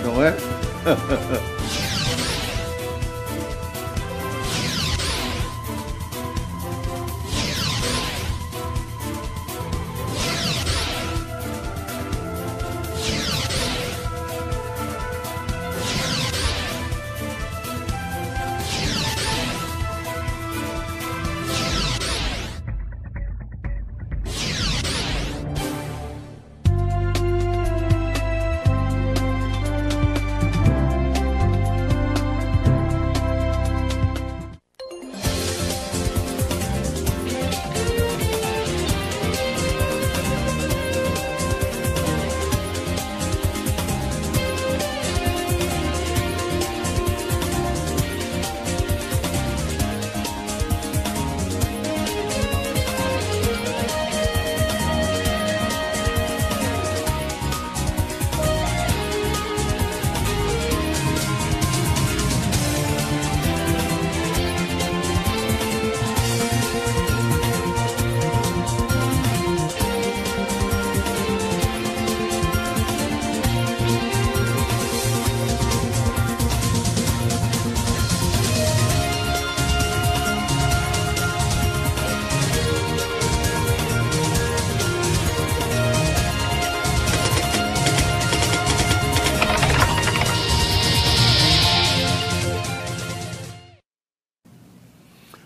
não é?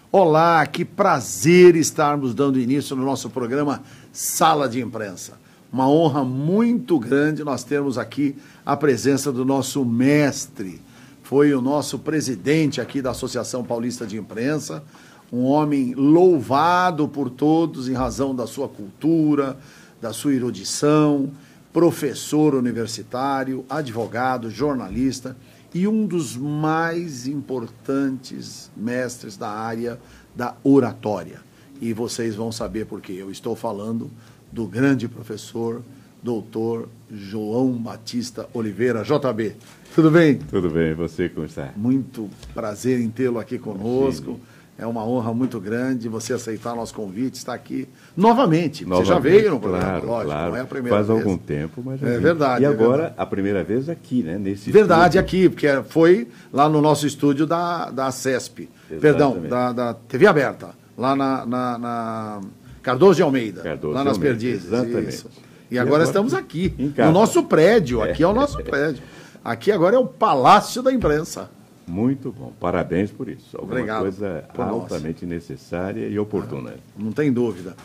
Olá, que prazer estarmos dando início no nosso programa Sala de Imprensa. Uma honra muito grande nós termos aqui a presença do nosso mestre. Foi o nosso presidente aqui da Associação Paulista de Imprensa, um homem louvado por todos em razão da sua cultura, da sua erudição, professor universitário, advogado, jornalista e um dos mais importantes mestres da área da oratória. E vocês vão saber por quê. Eu estou falando do grande professor, doutor João Batista Oliveira, JB. Tudo bem? Tudo bem, você como está? Muito prazer em tê-lo aqui conosco. Sim. É uma honra muito grande você aceitar nosso convite, estar aqui novamente. Você já veio no programa, claro, lógico, claro. Não é a primeira vez. Faz algum tempo, mas já é verdade. E agora, a primeira vez aqui, né? Nesse verdade, estúdio. aqui, porque foi lá no nosso estúdio da CESP. Exatamente. Perdão, da TV Aberta, lá na Cardoso de Almeida, lá nas Perdizes. Exatamente. Isso. E agora estamos aqui, no nosso prédio. Aqui é o nosso prédio. Aqui agora é o Palácio da Imprensa. Muito bom, parabéns por isso. Alguma Obrigado coisa altamente necessária e oportuna. Não tem dúvida.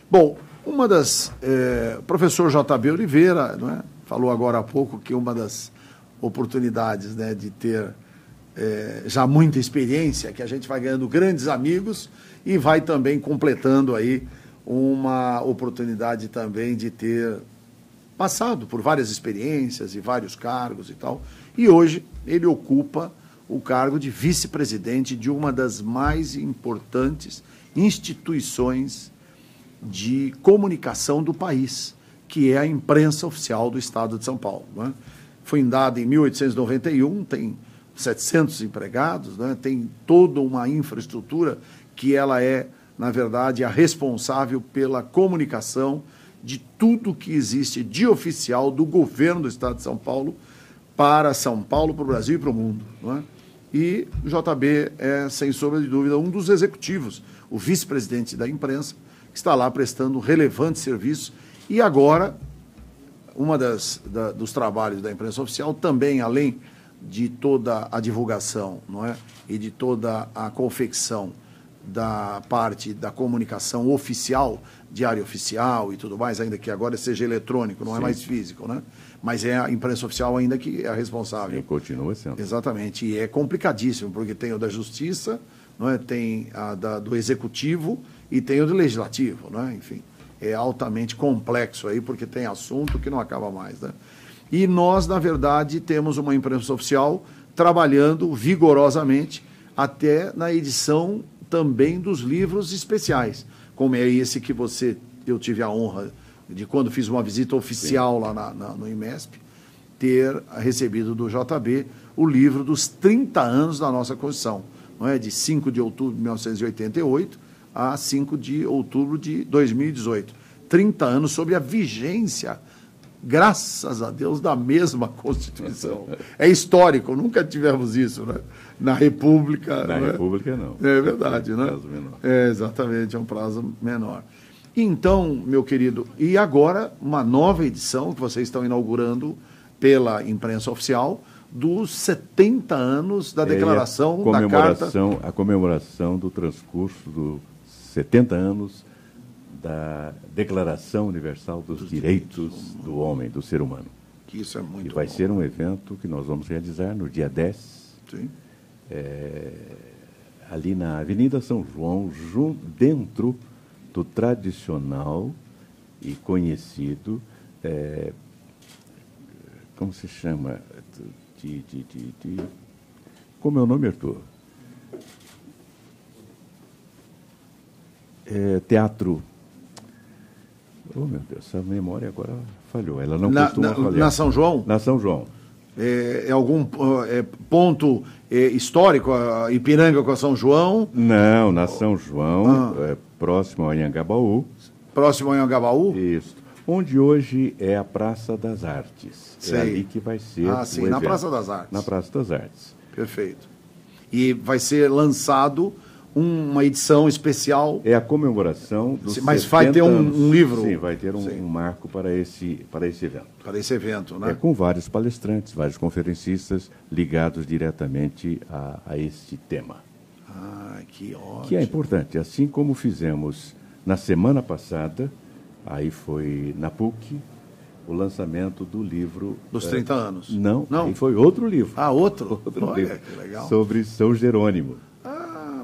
Bom, uma das... professor JB Oliveira, não é? Falou agora há pouco que uma das oportunidades, né, de ter já muita experiência, que a gente vai ganhando grandes amigos e vai também completando aí uma oportunidade também de ter passado por várias experiências e vários cargos e tal. E hoje ele ocupa o cargo de vice-presidente de uma das mais importantes instituições de comunicação do país, que é a imprensa oficial do Estado de São Paulo. Né? Foi fundada em 1891, tem 700 empregados, né? Tem toda uma infraestrutura que ela é, na verdade, a responsável pela comunicação de tudo que existe de oficial do governo do Estado de São Paulo para São Paulo, para o Brasil e para o mundo. Não é? E o JB é, sem sombra de dúvida, um dos executivos, o vice-presidente da imprensa, que está lá prestando relevante serviço. E agora, dos trabalhos da imprensa oficial, também, além de toda a divulgação, não é? E de toda a confecção da parte da comunicação oficial, diário oficial e tudo mais, ainda que agora seja eletrônico, não é mais físico, né? Mas é a imprensa oficial ainda que é a responsável. E continua sendo. Exatamente, e é complicadíssimo, porque tem o da Justiça, não é? Tem a do Executivo e tem o do Legislativo, não é? Enfim, é altamente complexo aí, porque tem assunto que não acaba mais, né? E nós, na verdade, temos uma imprensa oficial trabalhando vigorosamente até na edição também dos livros especiais, como é esse que eu tive a honra de, quando fiz uma visita oficial lá no IMESP, ter recebido do JB o livro dos 30 anos da nossa Constituição, não é? De 5 de outubro de 1988 a 5 de outubro de 2018. 30 anos sobre a vigência graças a Deus, da mesma Constituição. É histórico, nunca tivemos isso, né? Na República. Na República, não. É verdade, né? Prazo menor. Exatamente, é um prazo menor. Então, meu querido, e agora uma nova edição que vocês estão inaugurando pela imprensa oficial dos 70 anos da declaração da Carta. A comemoração do transcurso dos 70 anos da Declaração Universal dos Direitos do Homem, do ser humano. Que isso é muito E vai bom. ser um evento que nós vamos realizar no dia 10, Sim. ali na Avenida São João, dentro do tradicional e conhecido, como se chama? Como é o nome, Arthur? Teatro. Oh, meu Deus, essa memória agora falhou. Ela não costuma falhar. Na São João? Na São João. É algum ponto histórico, Ipiranga com a São João? Não, na São João, próximo ao Anhangabaú. Próximo ao Anhangabaú? Isso. Onde hoje é a Praça das Artes. Sei. É ali que vai ser sim, o na evento. Praça das Artes. Na Praça das Artes. Perfeito. E vai ser lançado uma edição especial. É a comemoração dos Mas vai ter um livro? Sim, vai ter um marco para esse evento. Para esse evento, né? Com vários palestrantes, vários conferencistas ligados diretamente a este tema. Que ótimo. Que é importante, assim como fizemos na semana passada, aí foi na PUC, o lançamento do livro... Dos 30 anos? Não, aí foi outro livro. Outro? Outro Olha, livro, que legal. sobre São Jerônimo.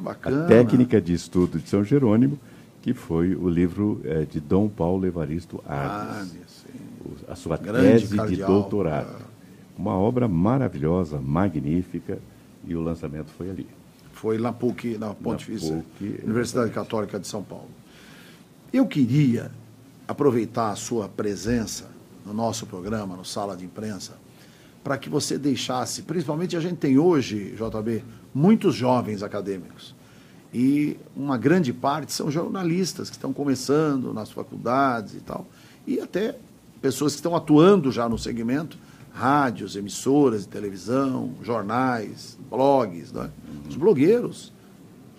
Bacana. A técnica de estudo de São Jerônimo, que foi o livro de Dom Paulo Evaristo Arnes, a sua grande tese cardeal, de doutorado. Uma obra maravilhosa, magnífica, e o lançamento foi ali. Foi na PUC, na Pontifícia PUC, Universidade Católica de São Paulo. Eu queria aproveitar a sua presença no nosso programa, no Sala de Imprensa, para que você deixasse, principalmente a gente tem hoje, JB, muitos jovens acadêmicos. E uma grande parte são jornalistas que estão começando nas faculdades e tal. E até pessoas que estão atuando já no segmento, rádios, emissoras de televisão, jornais, blogs, né? Os blogueiros.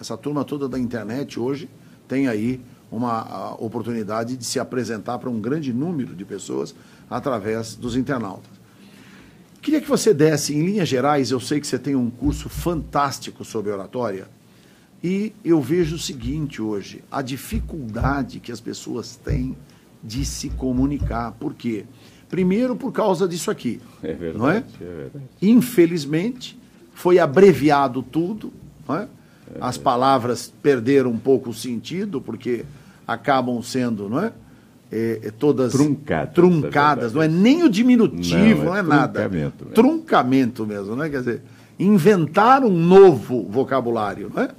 Essa turma toda da internet hoje tem aí uma oportunidade de se apresentar para um grande número de pessoas através dos internautas. Queria que você desse, em linhas gerais, eu sei que você tem um curso fantástico sobre oratória, e eu vejo o seguinte hoje, a dificuldade que as pessoas têm de se comunicar. Por quê? Primeiro, por causa disso aqui. É verdade, não é? É verdade. Infelizmente, foi abreviado tudo, não é? As palavras perderam um pouco o sentido, porque acabam sendo, não é? Todas truncadas, não é nem o diminutivo, não é nada. Truncamento mesmo, né? Quer dizer, inventaram um novo vocabulário, não é?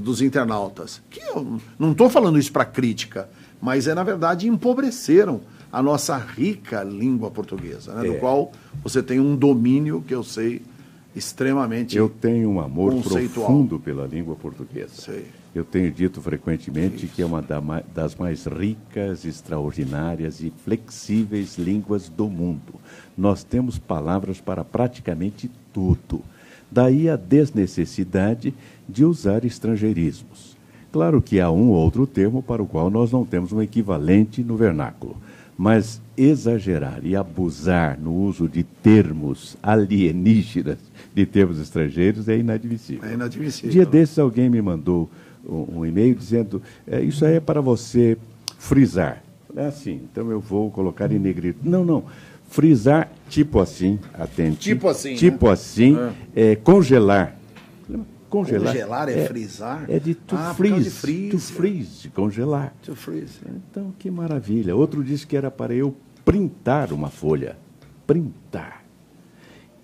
Dos internautas. Que eu não estou falando isso para crítica, mas na verdade, empobreceram a nossa rica língua portuguesa, né? Do qual você tem um domínio que eu sei extremamente Eu tenho um amor conceitual. profundo pela língua portuguesa. Sei. Eu tenho dito frequentemente que é uma das mais ricas, extraordinárias e flexíveis línguas do mundo. Nós temos palavras para praticamente tudo. Daí a desnecessidade de usar estrangeirismos. Claro que há um ou outro termo para o qual nós não temos um equivalente no vernáculo. Mas exagerar e abusar no uso de termos alienígenas, de termos estrangeiros, é inadmissível. É inadmissível. Dia desses alguém me mandou um e-mail dizendo, isso aí é para você frisar. É assim, então eu vou colocar em negrito. Não. Frisar, tipo assim, atente. Tipo assim, tipo né? assim, congelar. Congelar é frisar? É de to freeze. To freeze, congelar. To freeze. Então, que maravilha. Outro disse que era para eu printar uma folha. Printar.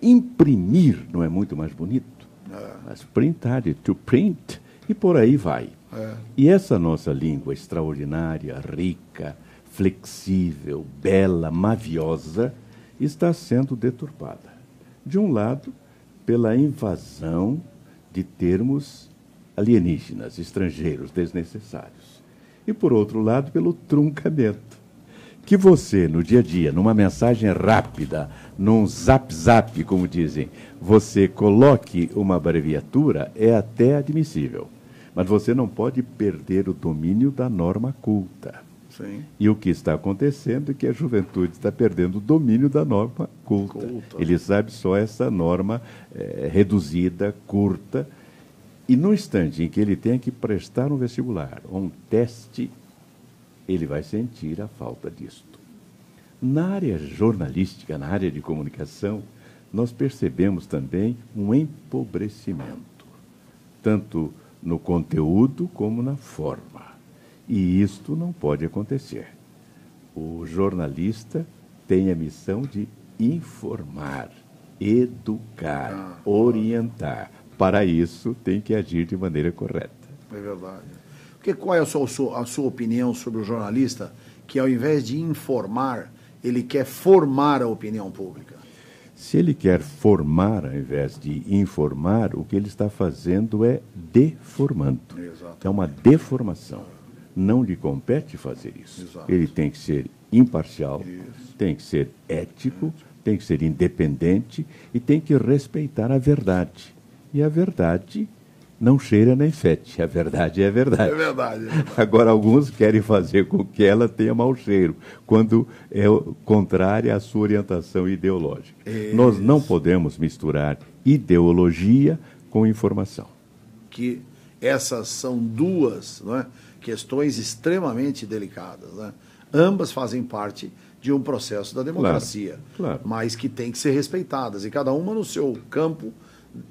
Imprimir não é muito mais bonito? Mas printar, de to print, e por aí vai. E essa nossa língua extraordinária, rica, flexível, bela, maviosa, está sendo deturpada. De um lado, pela invasão de termos alienígenas, estrangeiros, desnecessários. E, por outro lado, pelo truncamento. Que você, no dia a dia, numa mensagem rápida, num zap, como dizem, você coloque uma abreviatura, é até admissível. Mas você não pode perder o domínio da norma culta. Sim. E o que está acontecendo é que a juventude está perdendo o domínio da norma culta. Ele sabe só essa norma reduzida, curta. E no instante em que ele tem que prestar um vestibular, um teste, ele vai sentir a falta disto. Na área jornalística, na área de comunicação, nós percebemos também um empobrecimento, tanto no conteúdo como na forma. E isto não pode acontecer. O jornalista tem a missão de informar, educar, orientar. Para isso, tem que agir de maneira correta. É verdade. Porque qual é a sua opinião sobre o jornalista que, ao invés de informar, ele quer formar a opinião pública? Se ele quer formar, ao invés de informar, o que ele está fazendo é deformando. Exatamente. É uma deformação. Não lhe compete fazer isso. Exato. Ele tem que ser imparcial, Isso. tem que ser ético, tem que ser independente e tem que respeitar a verdade. E a verdade não cheira nem fede. A verdade é a verdade. É verdade. Agora, alguns querem fazer com que ela tenha mau cheiro, quando é contrária à sua orientação ideológica. Isso. Nós não podemos misturar ideologia com informação. Que essas são duas, não é, questões extremamente delicadas, né? Ambas fazem parte de um processo da democracia, claro. Mas que tem que ser respeitadas, e cada uma no seu campo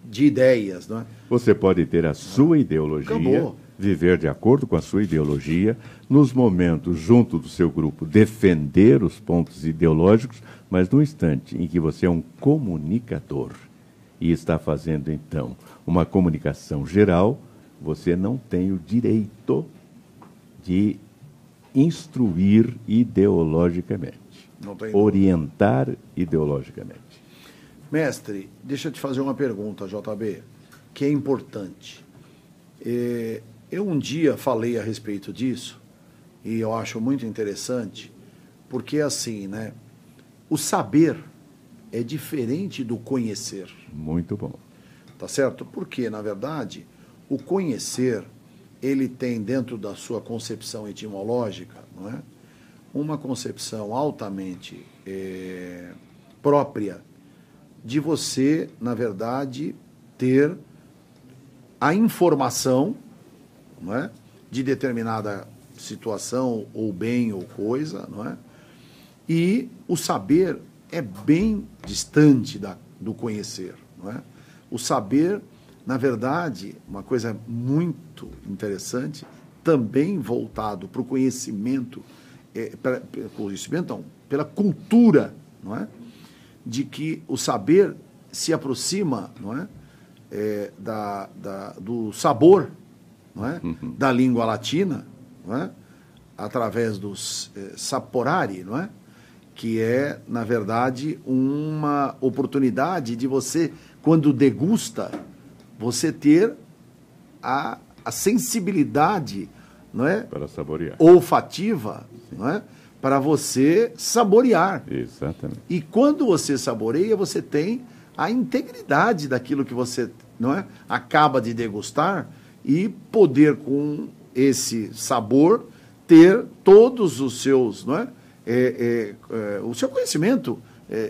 de ideias, não é? Você pode ter a sua ideologia, Acabou. viver de acordo com a sua ideologia, nos momentos, junto do seu grupo, defender os pontos ideológicos, mas no instante em que você é um comunicador e está fazendo, então, uma comunicação geral, você não tem o direito de instruir ideologicamente, Não tem orientar ideologicamente. Mestre, deixa eu te fazer uma pergunta, JB, que é importante. Eu um dia falei a respeito disso, e eu acho muito interessante, porque assim, né? O saber é diferente do conhecer. Muito bom. Tá certo? Porque, na verdade, o conhecer, ele tem dentro da sua concepção etimológica, não é? Uma concepção altamente própria de você, na verdade, ter a informação, não é, de determinada situação, ou bem, ou coisa, não é? E o saber é bem distante do conhecer, não é? O saber, na verdade, uma coisa muito interessante, também voltado para o conhecimento, pela cultura, não é? De que o saber se aproxima, não é? Do sabor, não é? Da língua latina, não é? Através dos saporari, não é? Que é, na verdade, uma oportunidade de você, quando degusta, você ter a sensibilidade, não é? Para saborear. Olfativa, não é? Para você saborear. Exatamente. E quando você saboreia, você tem a integridade daquilo que você, não é, acaba de degustar e poder, com esse sabor, ter todos os seus, não é, o seu conhecimento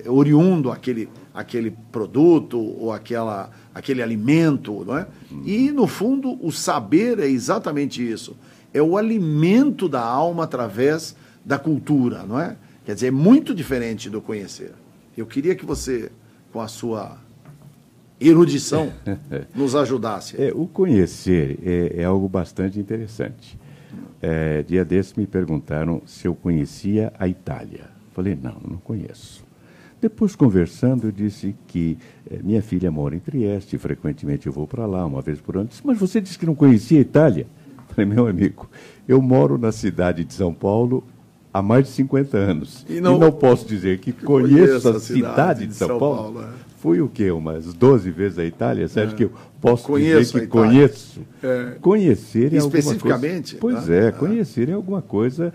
oriundo aquele produto ou aquele alimento, não é? E, no fundo, o saber é exatamente isso. É o alimento da alma através da cultura, não é? Quer dizer, é muito diferente do conhecer. Eu queria que você, com a sua erudição, nos ajudasse. O conhecer é algo bastante interessante. Dia desses me perguntaram se eu conhecia a Itália. Falei, não conheço. Depois, conversando, eu disse que minha filha mora em Trieste, frequentemente eu vou para lá, uma vez por ano. Disse, mas você disse que não conhecia a Itália? Falei, meu amigo, eu moro na cidade de São Paulo há mais de 50 anos. E não posso dizer que conheço a cidade de São Paulo. Fui o quê? Umas 12 vezes à Itália? Você acha que eu posso dizer que conheço? Conhecer é especificamente? Alguma coisa... Pois conhecer é alguma coisa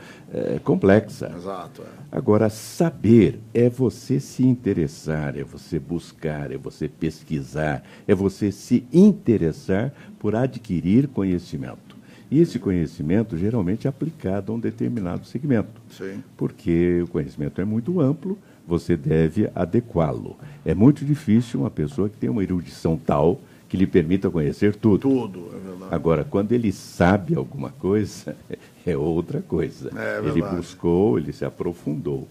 complexa. Exato. Agora, saber é você se interessar, é você buscar, é você pesquisar, é você se interessar por adquirir conhecimento. E esse conhecimento geralmente é aplicado a um determinado segmento. Sim. Porque o conhecimento é muito amplo, você deve adequá-lo. É muito difícil uma pessoa que tem uma erudição tal que lhe permita conhecer tudo. Tudo, é verdade. Agora, quando ele sabe alguma coisa, é outra coisa. Ele buscou, ele se aprofundou.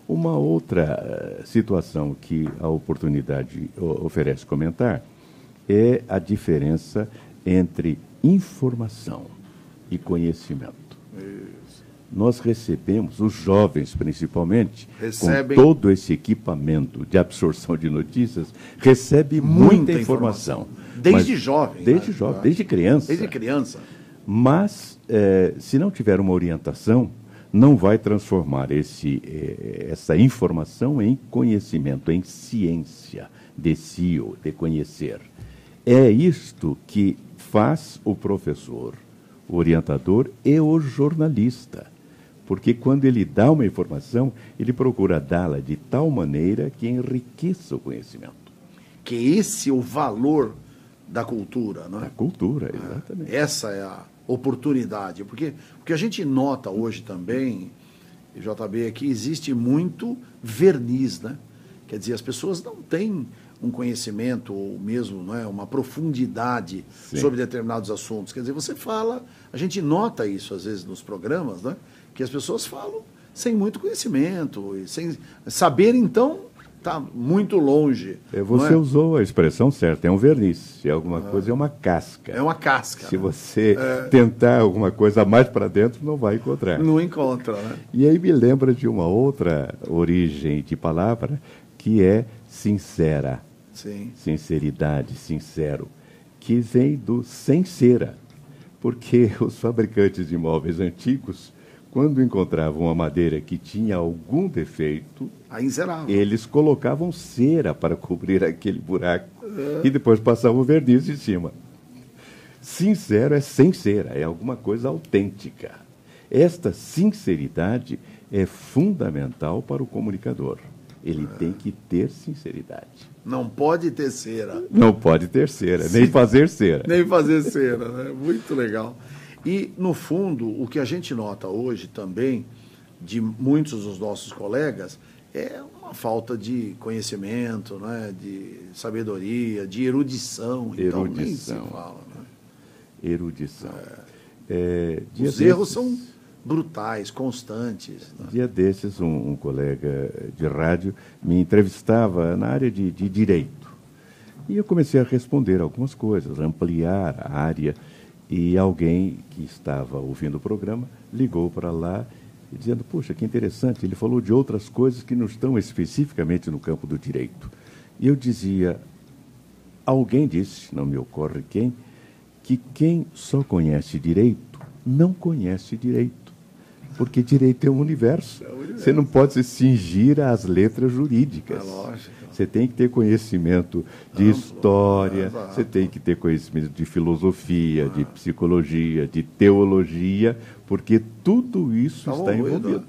Uma outra situação que a oportunidade oferece comentar é a diferença entre informação e conhecimento. Isso. Nós recebemos, os jovens principalmente, com todo esse equipamento de absorção de notícias, recebe muita informação. Desde jovem. Desde jovem, desde criança. Desde criança. Mas, se não tiver uma orientação, não vai transformar essa informação em conhecimento, em ciência, de si, de conhecer. É isto que faz o professor, o orientador e o jornalista. Porque quando ele dá uma informação, ele procura dá-la de tal maneira que enriqueça o conhecimento. Que esse é o valor da cultura, não é? Da cultura, exatamente. Essa é a oportunidade. Porque a gente nota hoje também, JB, que existe muito verniz, né? Quer dizer, as pessoas não têm um conhecimento ou mesmo, não é, uma profundidade sobre determinados assuntos. Quer dizer, você fala, a gente nota isso às vezes nos programas, né, que as pessoas falam sem muito conhecimento, e sem saber, então, está muito longe. Você usou a expressão certa, é um verniz. Se é alguma coisa, é uma casca. É uma casca. Se você tentar alguma coisa mais para dentro, não vai encontrar. Não encontra, né? E aí me lembra de uma outra origem de palavra, que é sincera. Sim. Sinceridade, sincero, que vem do sem cera. Porque os fabricantes de móveis antigos, quando encontravam uma madeira que tinha algum defeito, eles colocavam cera para cobrir aquele buraco e depois passavam verniz em cima. Sincero é sem cera, é alguma coisa autêntica. Esta sinceridade é fundamental para o comunicador. Ele tem que ter sinceridade. Não pode ter cera. Não pode ter cera, nem fazer cera. Nem fazer cera, né? Muito legal. E, no fundo, o que a gente nota hoje também, de muitos dos nossos colegas, é uma falta de conhecimento, né? De sabedoria, de erudição. Então, nem se fala. Né? Erudição. Os erros são brutais, constantes. Né? Dia desses, um colega de rádio me entrevistava na área de direito. E eu comecei a responder algumas coisas, ampliar a área. E alguém que estava ouvindo o programa ligou para lá, dizendo, puxa, que interessante, ele falou de outras coisas que não estão especificamente no campo do direito. E eu dizia, alguém disse, não me ocorre quem, que quem só conhece direito, não conhece direito. Porque direito é um universo. Você não pode se cingir às letras jurídicas. É lógico. Você tem que ter conhecimento de história, você tem que ter conhecimento de filosofia, de psicologia, de teologia, porque tudo isso está envolvido.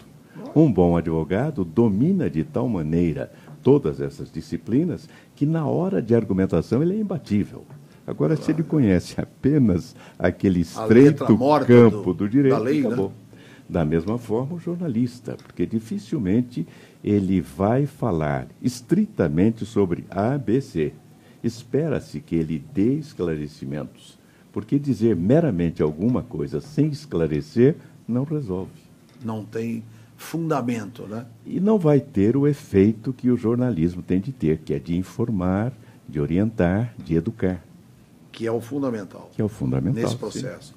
Um bom advogado domina de tal maneira todas essas disciplinas que na hora de argumentação ele é imbatível. Agora, se ele conhece apenas aquele estreito campo do direito, lei, acabou. Né? Da mesma forma, o jornalista, porque dificilmente ele vai falar estritamente sobre A, B, C. Espera-se que ele dê esclarecimentos, porque dizer meramente alguma coisa sem esclarecer não resolve. Não tem fundamento, né? E não vai ter o efeito que o jornalismo tem de ter, que é de informar, de orientar, de educar. Que é o fundamental. Que é o fundamental. Nesse processo. Sim.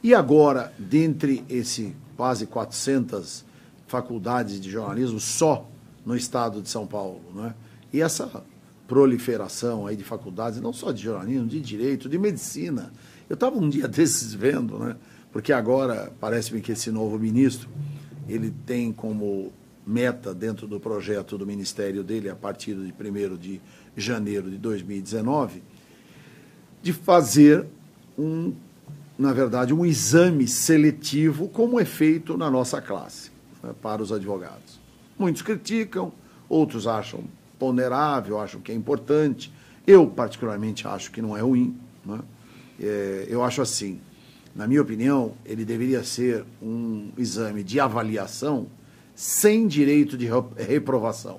E agora, dentre esse quase 400 faculdades de jornalismo só no estado de São Paulo, né? E essa proliferação aí de faculdades, não só de jornalismo, de direito, de medicina. Eu estava um dia desses vendo, né? Porque agora parece-me que esse novo ministro, ele tem como meta dentro do projeto do ministério dele, a partir de 1º de janeiro de 2019, de fazer na verdade, um exame seletivo como é feito na nossa classe, né, para os advogados. Muitos criticam, outros acham ponderável, acham que é importante. Eu, particularmente, acho que não é ruim, né? Eu acho assim, na minha opinião, ele deveria ser um exame de avaliação sem direito de reprovação.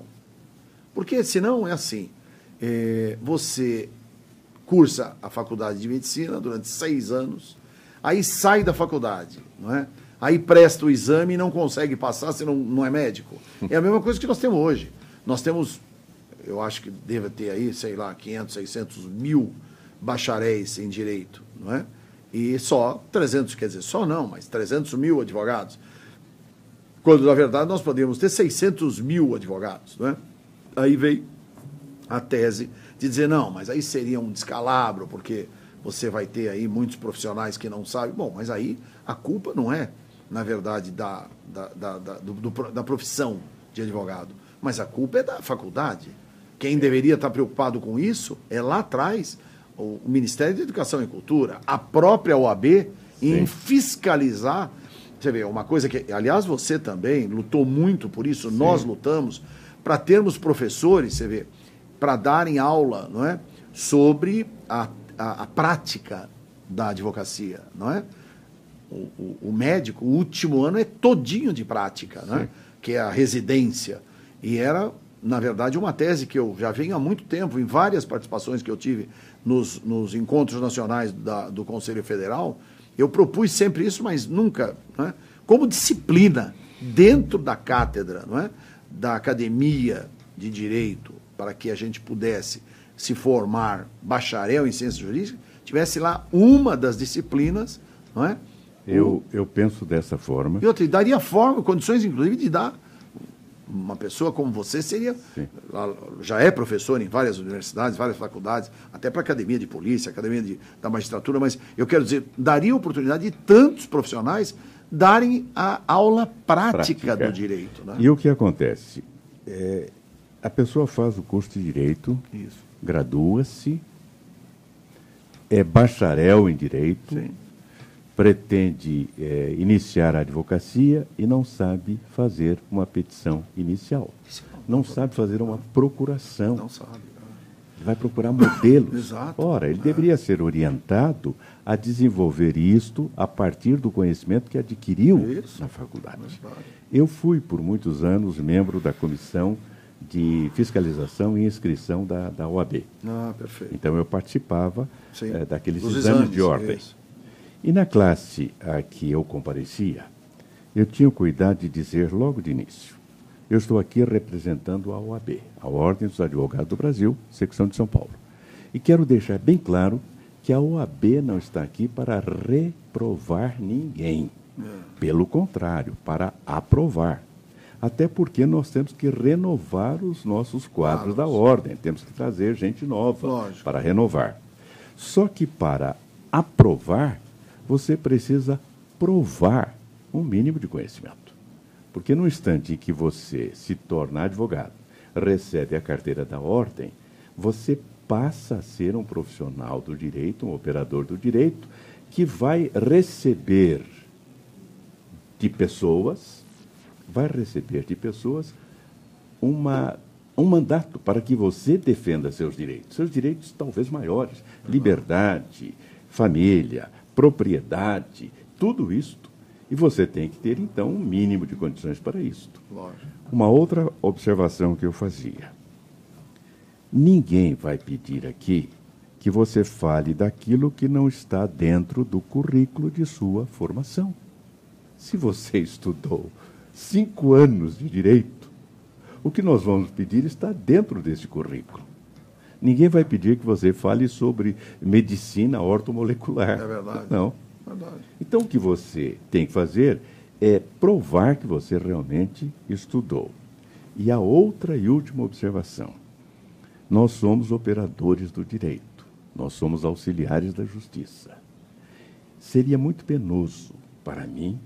Porque, senão, é assim, você cursa a faculdade de medicina durante 6 anos, aí sai da faculdade, não é? Aí presta o exame e não consegue passar, se não é médico. É a mesma coisa que nós temos hoje. Nós temos, eu acho que deve ter aí, sei lá, 500, 600 mil bacharéis em direito, não é? E só 300, quer dizer, só não, mas 300 mil advogados. Quando, na verdade, nós podemos ter 600 mil advogados, não é? Aí veio a tese de dizer, não, mas aí seria um descalabro, porque você vai ter aí muitos profissionais que não sabem. Bom, mas aí a culpa não é, na verdade, da profissão de advogado, mas a culpa é da faculdade. Quem deveria estar preocupado com isso é lá atrás o Ministério da Educação e Cultura, a própria OAB, em fiscalizar. Você vê, uma coisa que, aliás, você também lutou muito por isso, sim, nós lutamos, para termos professores, você vê, para darem aula, não é, sobre a prática da advocacia, não é? O médico, o último ano é todinho de prática, né? Que é a residência. E era, na verdade, uma tese que eu já venho há muito tempo, em várias participações que eu tive nos encontros nacionais do Conselho Federal, eu propus sempre isso, mas nunca, não é? Como disciplina, dentro da cátedra, não é? Da academia de direito, para que a gente pudesse se formar bacharel em ciências jurídicas, tivesse lá uma das disciplinas, não é? Eu penso dessa forma. E outra, e daria forma, condições, inclusive, de dar uma pessoa como você seria, já é professor em várias universidades, várias faculdades, até para a academia de polícia, academia da magistratura, mas eu quero dizer, daria oportunidade de tantos profissionais darem a aula prática do direito. Né? E o que acontece? A pessoa faz o curso de Direito, gradua-se, é bacharel em Direito, sim, pretende iniciar a advocacia e não sabe fazer uma petição inicial. Não sabe fazer uma procuração. Não sabe. Vai procurar modelos. Exato. Ora, ele deveria ser orientado a desenvolver isto a partir do conhecimento que adquiriu na faculdade. Eu fui, por muitos anos, membro da comissão de fiscalização e inscrição da OAB. Ah, perfeito. Então, eu participava daqueles exames de ordem. E na classe a que eu comparecia, eu tinha o cuidado de dizer logo de início, eu estou aqui representando a OAB, a Ordem dos Advogados do Brasil, secção de São Paulo. E quero deixar bem claro que a OAB não está aqui para reprovar ninguém. Pelo contrário, para aprovar. Até porque nós temos que renovar os nossos quadros da Ordem, temos que trazer gente nova para renovar. Só que para aprovar, você precisa provar um mínimo de conhecimento. Porque no instante em que você se torna advogado, recebe a carteira da ordem, você passa a ser um profissional do direito, um operador do direito, que vai receber de pessoas, um mandato para que você defenda seus direitos talvez maiores, liberdade, família, propriedade, tudo isto. E você tem que ter, então, um mínimo de condições para isto. Uma outra observação que eu fazia. Ninguém vai pedir aqui que você fale daquilo que não está dentro do currículo de sua formação. Se você estudou 5 anos de direito, o que nós vamos pedir está dentro desse currículo. Ninguém vai pedir que você fale sobre medicina ortomolecular. É verdade. Não. Verdade. Então, o que você tem que fazer é provar que você realmente estudou. E a outra e última observação. Nós somos operadores do direito. Nós somos auxiliares da justiça. Seria muito penoso para mim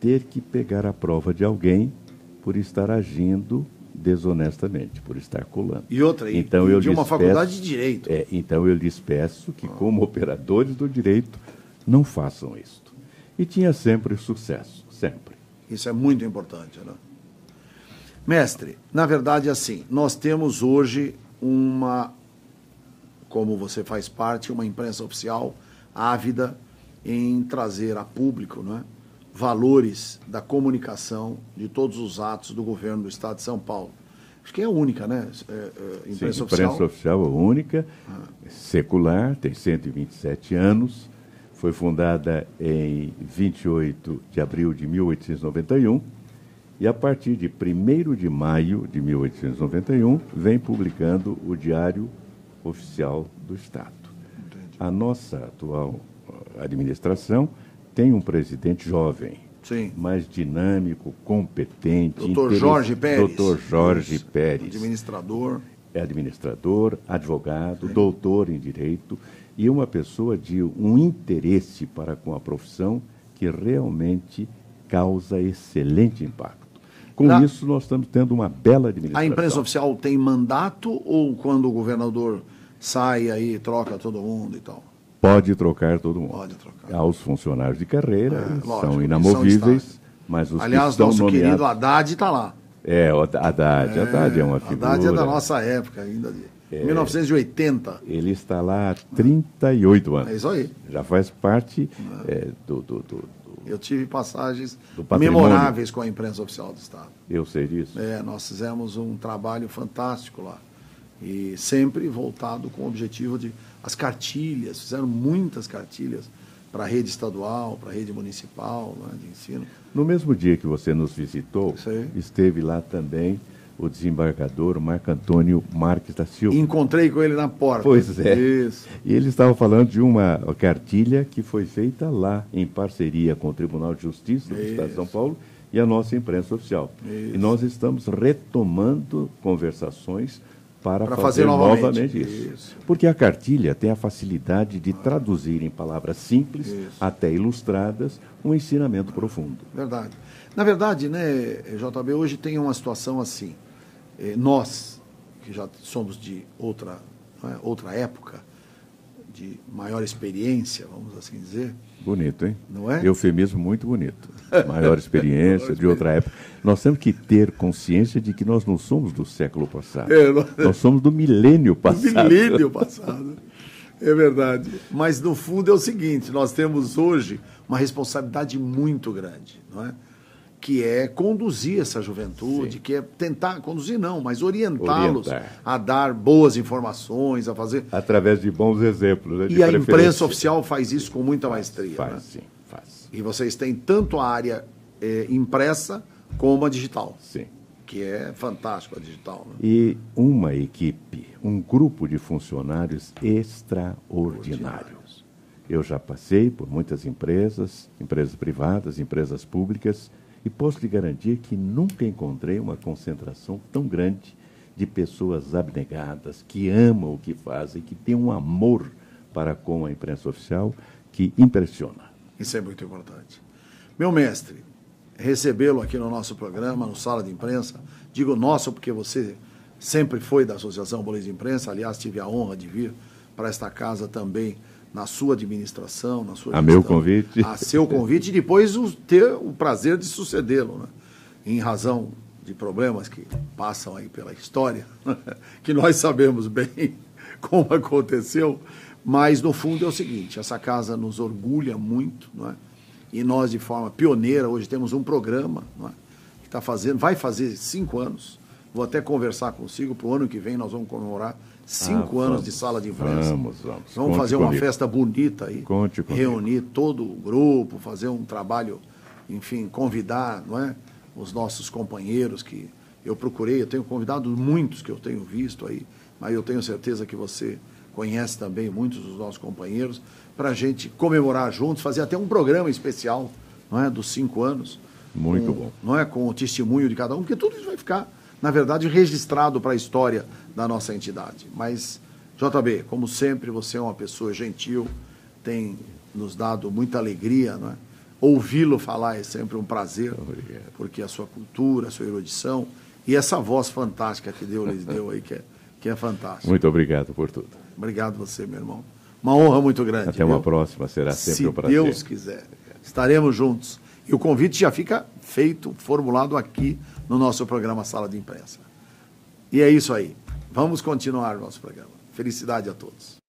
ter que pegar a prova de alguém por estar agindo desonestamente, por estar colando. E outra, então, de uma faculdade de Direito. Então eu lhes peço que, como operadores do direito, não façam isto. E tinha sempre sucesso, sempre. Isso é muito importante, né? Mestre, na verdade, assim, nós temos hoje como você faz parte, uma imprensa oficial ávida em trazer a público, né, valores da comunicação de todos os atos do governo do Estado de São Paulo. Acho que é a única, né? Imprensa oficial. Imprensa oficial é única, secular, tem 127 anos, foi fundada em 28 de abril de 1891 e a partir de 1º de maio de 1891 vem publicando o Diário Oficial do Estado. Entendi. A nossa atual administração tem um presidente jovem, sim, mais dinâmico, competente. Dr. Jorge Pérez. Dr. Jorge Pérez. Administrador. É administrador, advogado, sim, doutor em Direito e uma pessoa de um interesse para com a profissão que realmente causa excelente impacto. Com isso, nós estamos tendo uma bela administração. A imprensa oficial tem mandato ou quando o governador sai aí, troca todo mundo e tal? Pode trocar todo mundo. Pode trocar. Aos funcionários de carreira, são inamovíveis, mas os aliás, que estão nosso nomeados... querido Haddad está lá. O Haddad é uma figura... Haddad é da nossa época ainda, de 1980. Ele está lá há 38 anos. É isso aí. Já faz parte Eu tive passagens memoráveis com a imprensa oficial do Estado. Eu sei disso. Nós fizemos um trabalho fantástico lá. E sempre voltado com o objetivo de... As cartilhas, fizeram muitas cartilhas para a rede estadual, para a rede municipal, né, de ensino. No mesmo dia que você nos visitou, esteve lá também o desembargador Marco Antônio Marques da Silva. Encontrei com ele na porta. Pois é. Isso. E ele estava falando de uma cartilha que foi feita lá, em parceria com o Tribunal de Justiça do Estado de São Paulo e a nossa imprensa oficial. Isso. E nós estamos retomando conversações para fazer novamente isso. Porque a cartilha tem a facilidade de traduzir em palavras simples, até ilustradas, um ensinamento profundo. Verdade. Na verdade, né, JB, hoje tem uma situação assim. Nós, que já somos de outra época, de maior experiência, vamos assim dizer. Bonito, hein? Não é? Eufemismo muito bonito. Maior experiência, de outra época. Nós temos que ter consciência de que nós não somos do século passado. Nós somos do milênio passado. Do milênio passado. É verdade. Mas, no fundo, é o seguinte, nós temos hoje uma responsabilidade muito grande, não é? Que é conduzir essa juventude, que é tentar, conduzir não, mas orientá-los a dar boas informações, a fazer... Através de bons exemplos. Né, e a imprensa oficial faz isso com muita maestria. Faz, né? Sim, faz. E vocês têm tanto a área impressa como a digital. Sim. Que é fantástico a digital. Né? E uma equipe, um grupo de funcionários extraordinários. Eu já passei por muitas empresas privadas, empresas públicas, e posso lhe garantir que nunca encontrei uma concentração tão grande de pessoas abnegadas, que amam o que fazem, que têm um amor para com a imprensa oficial que impressiona. Isso é muito importante. Meu mestre, recebê-lo aqui no nosso programa, no Sala de Imprensa, digo nosso porque você sempre foi da Associação Boletim de Imprensa, aliás, tive a honra de vir para esta casa também, na sua administração, na sua gestão, meu convite. A seu convite e depois ter o prazer de sucedê-lo, né? Em razão de problemas que passam aí pela história, que nós sabemos bem como aconteceu, mas no fundo é o seguinte, essa casa nos orgulha muito, não é? E nós de forma pioneira, hoje temos um programa, não é? Que vai fazer 5 anos, vou até conversar consigo, para o ano que vem nós vamos comemorar 5 anos de Sala de Imprensa. Vamos fazer uma festa bonita aí. Reunir todo o grupo, fazer um trabalho, enfim, convidar, não é, os nossos companheiros que eu procurei, eu tenho convidado muitos que eu tenho visto aí, mas eu tenho certeza que você conhece também muitos dos nossos companheiros, para a gente comemorar juntos, fazer até um programa especial, não é, dos 5 anos. Muito bom. Não é, com o testemunho de cada um, porque tudo isso vai ficar, na verdade, registrado para a história da nossa entidade. Mas, JB, como sempre, você é uma pessoa gentil, tem nos dado muita alegria, não é? ouvi-lo falar é sempre um prazer, Obrigado. porque a sua cultura, a sua erudição e essa voz fantástica que Deus lhe deu aí, que é fantástica. Muito obrigado por tudo. Obrigado você, meu irmão. Uma honra muito grande. Até uma próxima, será sempre um prazer. Se Deus quiser, estaremos juntos. E o convite já fica feito, formulado aqui no nosso programa Sala de Imprensa. E é isso aí. Vamos continuar o nosso programa. Felicidade a todos.